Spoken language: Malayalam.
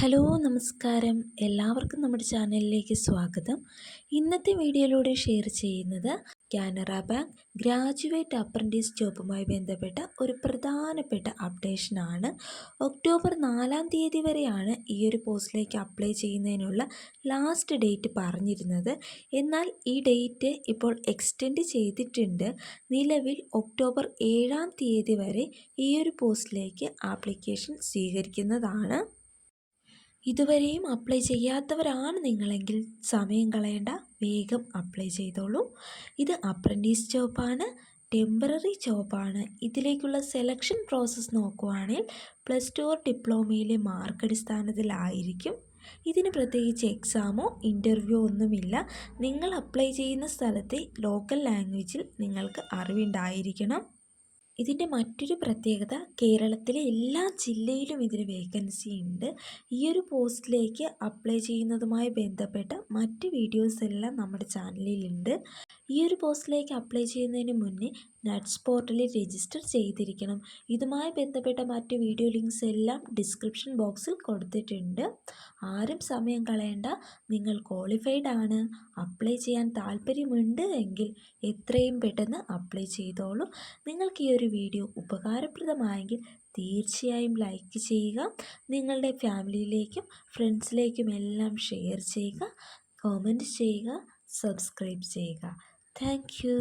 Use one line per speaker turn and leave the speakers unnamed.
ഹലോ നമസ്കാരം. എല്ലാവർക്കും നമ്മുടെ ചാനലിലേക്ക് സ്വാഗതം. ഇന്നത്തെ വീഡിയോയിലൂടെ ഷെയർ ചെയ്യുന്നത് കാനറ ബാങ്ക് ഗ്രാജുവേറ്റ് അപ്രൻറ്റീസ് ജോബുമായി ബന്ധപ്പെട്ട ഒരു പ്രധാനപ്പെട്ട അപ്ഡേഷനാണ്. ഒക്ടോബർ 4-ാം തീയതി വരെയാണ് ഈ ഒരു പോസ്റ്റിലേക്ക് അപ്ലൈ ചെയ്യുന്നതിനുള്ള ലാസ്റ്റ് ഡേറ്റ് പറഞ്ഞിരുന്നത്. എന്നാൽ ഈ ഡേറ്റ് ഇപ്പോൾ എക്സ്റ്റെൻഡ് ചെയ്തിട്ടുണ്ട്. നിലവിൽ ഒക്ടോബർ 7-ാം തീയതി വരെ ഈ ഒരു പോസ്റ്റിലേക്ക് ആപ്ലിക്കേഷൻ സ്വീകരിക്കുന്നതാണ്. ഇതുവരെയും അപ്ലൈ ചെയ്യാത്തവരാണ് നിങ്ങളെങ്കിൽ സമയം കളയേണ്ട, വേഗം അപ്ലൈ ചെയ്തോളൂ. ഇത് അപ്രൻറ്റീസ് ജോബാണ്, ടെമ്പററി ജോബാണ്. ഇതിലേക്കുള്ള സെലക്ഷൻ പ്രോസസ്സ് നോക്കുവാണെങ്കിൽ +2 ഓർ ഡിപ്ലോമയിലെ മാർക്ക് അടിസ്ഥാനത്തിലായിരിക്കും. ഇതിന് പ്രത്യേകിച്ച് എക്സാമോ ഇൻ്റർവ്യൂ ഒന്നുമില്ല. നിങ്ങൾ അപ്ലൈ ചെയ്യുന്ന സ്ഥലത്തെ ലോക്കൽ ലാംഗ്വേജിൽ നിങ്ങൾക്ക് അറിവുണ്ടായിരിക്കണം. ഇതിൻ്റെ മറ്റൊരു പ്രത്യേകത, കേരളത്തിലെ എല്ലാ ജില്ലയിലും ഇതിന് വേക്കൻസി ഉണ്ട്. ഈ ഒരു പോസ്റ്റിലേക്ക് അപ്ലൈ ചെയ്യുന്നതുമായി ബന്ധപ്പെട്ട മറ്റ് വീഡിയോസ് എല്ലാം നമ്മുടെ ചാനലിലുണ്ട്. ഈ ഒരു പോസ്റ്റിലേക്ക് അപ്ലൈ ചെയ്യുന്നതിന് മുന്നേ നട്സ് പോർട്ടലിൽ രജിസ്റ്റർ ചെയ്തിരിക്കണം. ഇതുമായി ബന്ധപ്പെട്ട മറ്റ് വീഡിയോ ലിങ്ക്സ് എല്ലാം ഡിസ്ക്രിപ്ഷൻ ബോക്സിൽ കൊടുത്തിട്ടുണ്ട്. ആരും സമയം കളയേണ്ട. നിങ്ങൾ ക്വാളിഫൈഡ് ആണ്, അപ്ലൈ ചെയ്യാൻ താല്പര്യമുണ്ട് എങ്കിൽ എത്രയും പെട്ടെന്ന് അപ്ലൈ ചെയ്തോളൂ. നിങ്ങൾക്ക് ഈ ഒരു വീഡിയോ ഉപകാരപ്രദമായെങ്കിൽ തീർച്ചയായും ലൈക്ക് ചെയ്യുക. നിങ്ങളുടെ ഫാമിലിയിലേക്കും ഫ്രണ്ട്സിലേക്കും എല്ലാം ഷെയർ ചെയ്യുക, കമൻറ്റ് ചെയ്യുക, സബ്സ്ക്രൈബ് ചെയ്യുക. Thank you.